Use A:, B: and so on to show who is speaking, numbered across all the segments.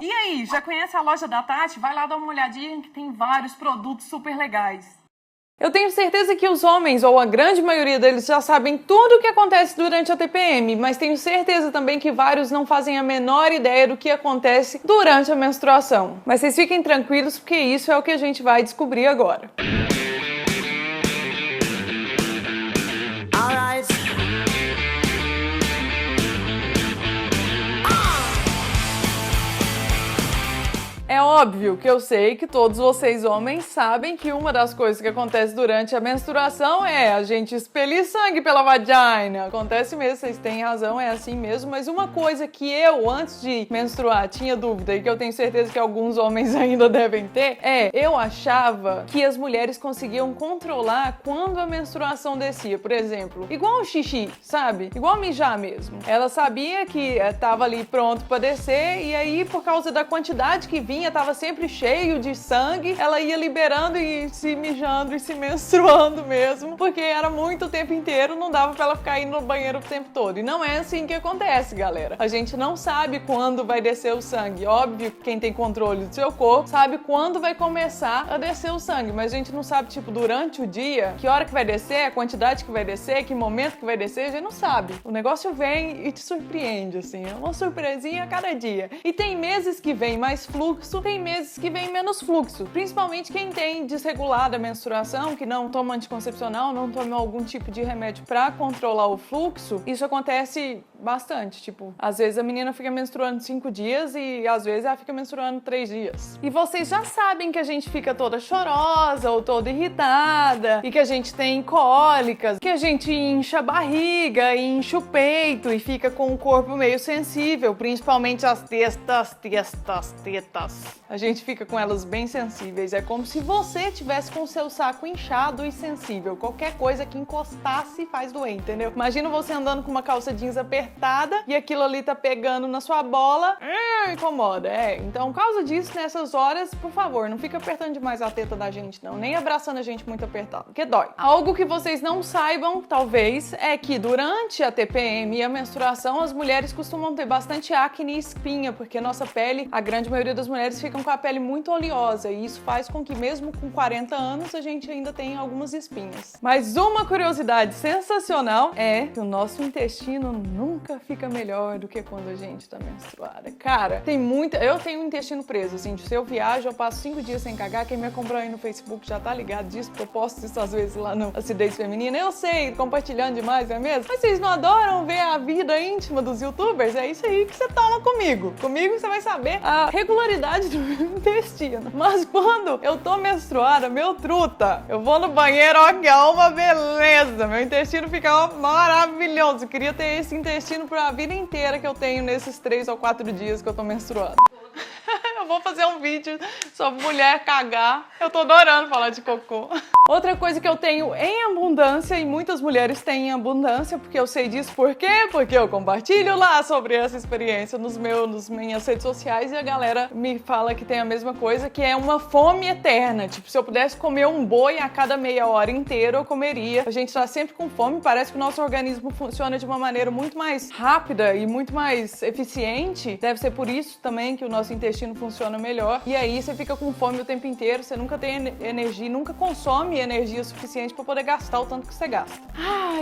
A: E aí, já conhece a loja da Tati? Vai lá dar uma olhadinha que tem vários produtos super legais. Eu tenho certeza que os homens, ou a grande maioria deles, já sabem tudo o que acontece durante a TPM, mas tenho certeza também que vários não fazem a menor ideia do que acontece durante a menstruação. Mas vocês fiquem tranquilos, porque isso é o que a gente vai descobrir agora. É óbvio que eu sei que todos vocês homens sabem que uma das coisas que acontece durante a menstruação é a gente expelir sangue pela vagina. Acontece mesmo, vocês têm razão, é assim mesmo. Mas uma coisa que eu, antes de menstruar, tinha dúvida e que eu tenho certeza que alguns homens ainda devem ter, eu achava que as mulheres conseguiam controlar quando a menstruação descia. Por exemplo, igual o xixi, sabe? Igual mijar mesmo. Ela sabia que tava ali pronto pra descer e aí, por causa da quantidade que vinha, tava sempre cheio de sangue, ela ia liberando e se mijando e se menstruando mesmo, porque era muito o tempo inteiro, não dava pra ela ficar indo no banheiro o tempo todo. E não é assim que acontece, galera. A gente não sabe quando vai descer o sangue. Óbvio que quem tem controle do seu corpo sabe quando vai começar a descer o sangue, mas a gente não sabe, tipo, durante o dia, que hora que vai descer, a quantidade que vai descer, que momento que vai descer, a gente não sabe. O negócio vem e te surpreende, assim, é uma surpresinha a cada dia. E tem meses que vem mais fluxo, tem meses que vem menos fluxo, principalmente quem tem desregulada a menstruação, que não toma anticoncepcional, não toma algum tipo de remédio pra controlar o fluxo. Isso acontece bastante, tipo, às vezes a menina fica menstruando 5 dias e às vezes ela fica menstruando 3 dias. E vocês já sabem que a gente fica toda chorosa ou toda irritada e que a gente tem cólicas, que a gente incha a barriga, incha o peito e fica com o corpo meio sensível, principalmente as tetas. A gente fica com elas bem sensíveis. É como se você tivesse com o seu saco inchado e sensível. Qualquer coisa que encostasse faz doer, entendeu? Imagina você andando com uma calça jeans apertada e aquilo ali tá pegando na sua bola. Incomoda, Então, por causa disso, nessas horas, por favor, não fica apertando demais a teta da gente, não. Nem abraçando a gente muito apertado, porque dói. Algo que vocês não saibam, talvez, é que durante a TPM e a menstruação, as mulheres costumam ter bastante acne e espinha, porque nossa pele, a grande maioria das mulheres ficam com a pele muito oleosa e isso faz com que mesmo com 40 anos a gente ainda tenha algumas espinhas. Mas uma curiosidade sensacional é que o nosso intestino nunca fica melhor do que quando a gente tá menstruada. Cara, tem muita... Eu tenho o intestino preso, assim, se eu viajo, eu passo 5 dias sem cagar. Quem me acompanha aí no Facebook já tá ligado disso, porque eu posto isso às vezes lá no Acidez Feminina. Eu sei, compartilhando demais, não é mesmo? Mas vocês não adoram ver a vida íntima dos youtubers? É isso aí que você toma comigo. Comigo você vai saber a regularidade do meu intestino. Mas quando eu tô menstruada, meu truta, eu vou no banheiro, ó, que é uma beleza. Meu intestino fica ó, maravilhoso. Eu queria ter esse intestino pra vida inteira que eu tenho nesses 3 ou 4 dias que eu tô menstruada. Eu vou fazer um vídeo sobre mulher cagar. Eu tô adorando falar de cocô. Outra coisa que eu tenho em abundância, e muitas mulheres têm em abundância, porque eu sei disso por quê? Porque eu compartilho lá sobre essa experiência nas minhas redes sociais e a galera me fala que tem a mesma coisa, que é uma fome eterna. Tipo, se eu pudesse comer um boi a cada meia hora inteira, eu comeria. A gente tá sempre com fome, parece que o nosso organismo funciona de uma maneira muito mais rápida e muito mais eficiente. Deve ser por isso também que o nosso intestino funciona melhor. E aí você fica com fome o tempo inteiro, você nunca tem energia, nunca consome energia suficiente pra poder gastar o tanto que você gasta.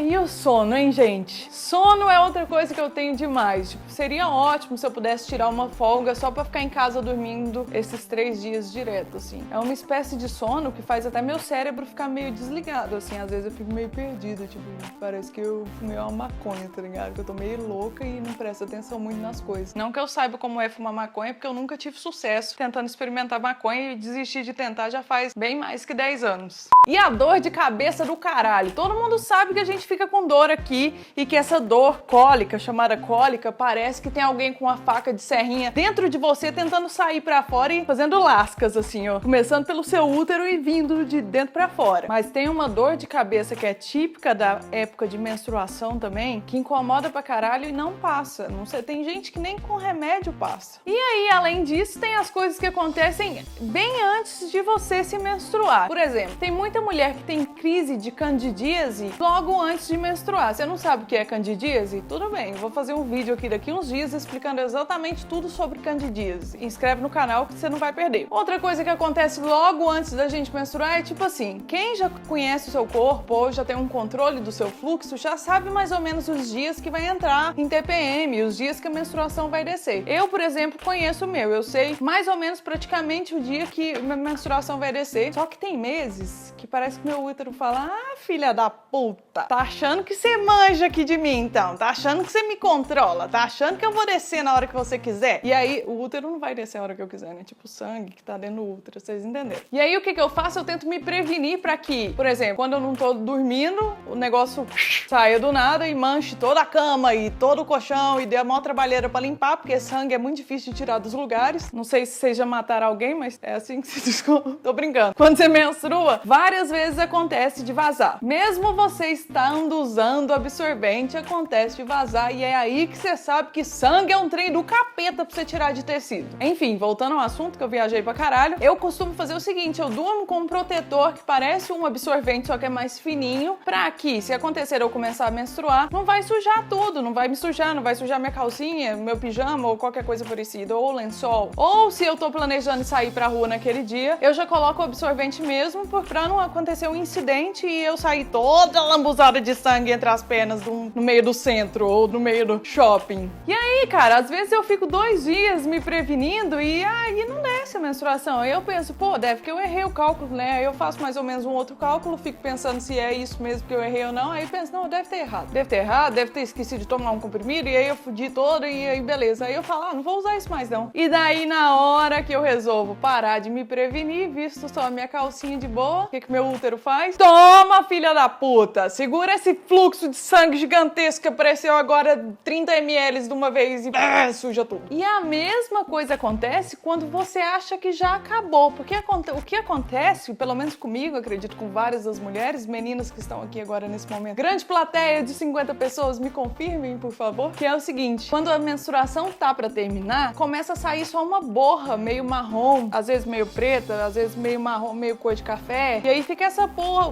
A: E o sono, hein, gente? Sono é outra coisa que eu tenho demais. Tipo, seria ótimo se eu pudesse tirar uma folga só pra ficar em casa dormindo esses 3 dias direto, assim. É uma espécie de sono que faz até meu cérebro ficar meio desligado, assim. Às vezes eu fico meio perdida, tipo, parece que eu fumei uma maconha, tá ligado? Que eu tô meio louca e não presto atenção muito nas coisas. Não que eu saiba como é fumar maconha, porque eu nunca tive sucesso tentando experimentar maconha e desisti de tentar já faz bem mais que 10 anos. E a dor de cabeça do caralho. Todo mundo sabe que a gente fica com dor aqui e que essa dor cólica, chamada cólica, parece que tem alguém com uma faca de serrinha dentro de você tentando sair pra fora e fazendo lascas, assim, ó. Começando pelo seu útero e vindo de dentro pra fora. Mas tem uma dor de cabeça que é típica da época de menstruação também, que incomoda pra caralho e não passa. Não sei, tem gente que nem com remédio passa. E aí, além disso, tem as coisas que acontecem bem antes de você se menstruar. Por exemplo, tem muita muita mulher que tem crise de candidíase logo antes de menstruar. Você não sabe o que é candidíase? Tudo bem, eu vou fazer um vídeo aqui daqui uns dias explicando exatamente tudo sobre candidíase. Inscreve no canal que você não vai perder. Outra coisa que acontece logo antes da gente menstruar é tipo assim, quem já conhece o seu corpo ou já tem um controle do seu fluxo, já sabe mais ou menos os dias que vai entrar em TPM, os dias que a menstruação vai descer. Eu, por exemplo, conheço o meu, eu sei mais ou menos praticamente o dia que a menstruação vai descer, só que tem meses que parece que meu útero fala, ah, filha da puta, tá achando que você manja aqui de mim então, tá achando que você me controla, tá achando que eu vou descer na hora que você quiser? E aí, o útero não vai descer a hora que eu quiser, né? Tipo o sangue que tá dentro do útero, vocês entenderam. E aí, o que eu faço? Eu tento me prevenir pra que, por exemplo, quando eu não tô dormindo, o negócio saia do nada e manche toda a cama e todo o colchão e dê a maior trabalheira pra limpar, porque sangue é muito difícil de tirar dos lugares. Não sei se vocês já mataram alguém, mas é assim que se descobre. Tô brincando. Quando você menstrua, várias vezes acontece de vazar. Mesmo você estando usando absorvente, acontece de vazar e é aí que você sabe que sangue é um trem do capeta pra você tirar de tecido. Enfim, voltando ao assunto que eu viajei pra caralho, eu costumo fazer o seguinte, eu durmo com um protetor que parece um absorvente, só que é mais fininho, pra que, se acontecer eu começar a menstruar, não vai sujar tudo, não vai me sujar, não vai sujar minha calcinha, meu pijama ou qualquer coisa parecida, ou lençol. Ou se eu tô planejando sair pra rua naquele dia, eu já coloco o absorvente mesmo, pra não acontecer um incidente e eu sair toda lambuzada de sangue entre as pernas no meio do centro ou no meio do shopping. E aí, cara, às vezes eu fico 2 dias me prevenindo e aí não desce a menstruação. Aí eu penso, pô, deve que eu errei o cálculo, né? Aí eu faço mais ou menos um outro cálculo, fico pensando se é isso mesmo que eu errei ou não. Aí eu penso, não, deve ter errado. Deve ter errado, deve ter esquecido de tomar um comprimido e aí eu fudi todo e aí beleza. Aí eu falo, ah, não vou usar isso mais não. E daí na hora que eu resolvo parar de me prevenir, visto só a minha calcinha de boa, o que meu útero faz? Toma, filha da puta! Segura esse fluxo de sangue gigantesco que apareceu agora 30 ml de uma vez e suja tudo. E a mesma coisa acontece quando você acha que já acabou. Porque o que acontece, pelo menos comigo, acredito com várias das mulheres, meninas que estão aqui agora nesse momento, grande plateia de 50 pessoas, me confirmem, por favor, que é o seguinte, quando a menstruação tá pra terminar, começa a sair só uma borra meio marrom, às vezes meio preta, às vezes meio marrom, meio cor de café, e aí fica essa borra,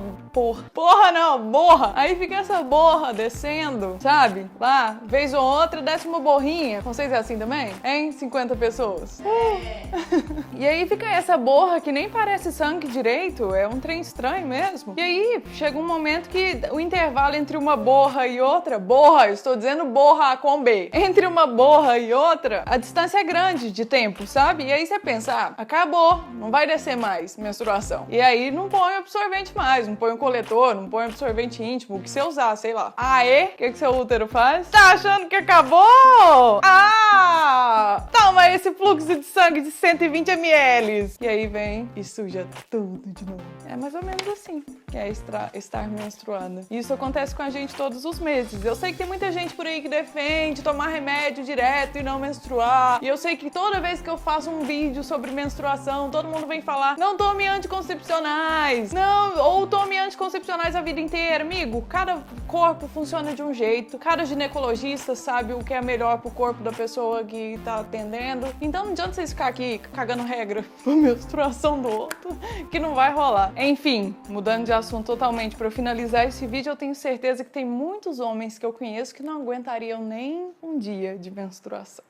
A: aí fica essa borra descendo, sabe? Lá, vez ou outra, desce uma borrinha. Com vocês é assim também? Hein? 50 pessoas. E aí fica essa borra que nem parece sangue direito, é um trem estranho mesmo. E aí chega um momento que o intervalo entre uma borra e outra, eu estou dizendo borra com B, entre uma borra e outra, a distância é grande de tempo, sabe? E aí você pensa, ah, acabou, não vai descer mais menstruação. E aí não põe absorvente mais, não põe um coletor, não põe absorvente íntimo, o que você usar, sei lá. Aê, o que seu útero faz? Tá achando que acabou? Ah! Toma esse fluxo de sangue de 120 ml. E aí vem e suja tudo de novo. É mais ou menos assim que é estar menstruada. Isso acontece com a gente todos os meses. Eu sei que tem muita gente por aí que defende tomar remédio direto e não menstruar. E eu sei que toda vez que eu faço um vídeo sobre menstruação, todo mundo vem falar, não tome anticoncepcionais. Não, ou tome anticoncepcionais a vida inteira. Amigo, cada corpo funciona de um jeito. Cada ginecologista sabe o que é melhor pro corpo da pessoa que tá atendendo. Então não adianta vocês ficar aqui cagando regra pra menstruação do outro, que não vai rolar. Enfim, mudando de assunto totalmente, pra eu finalizar esse vídeo, eu tenho certeza que tem muitos homens que eu conheço que não aguentariam nem um dia de menstruação.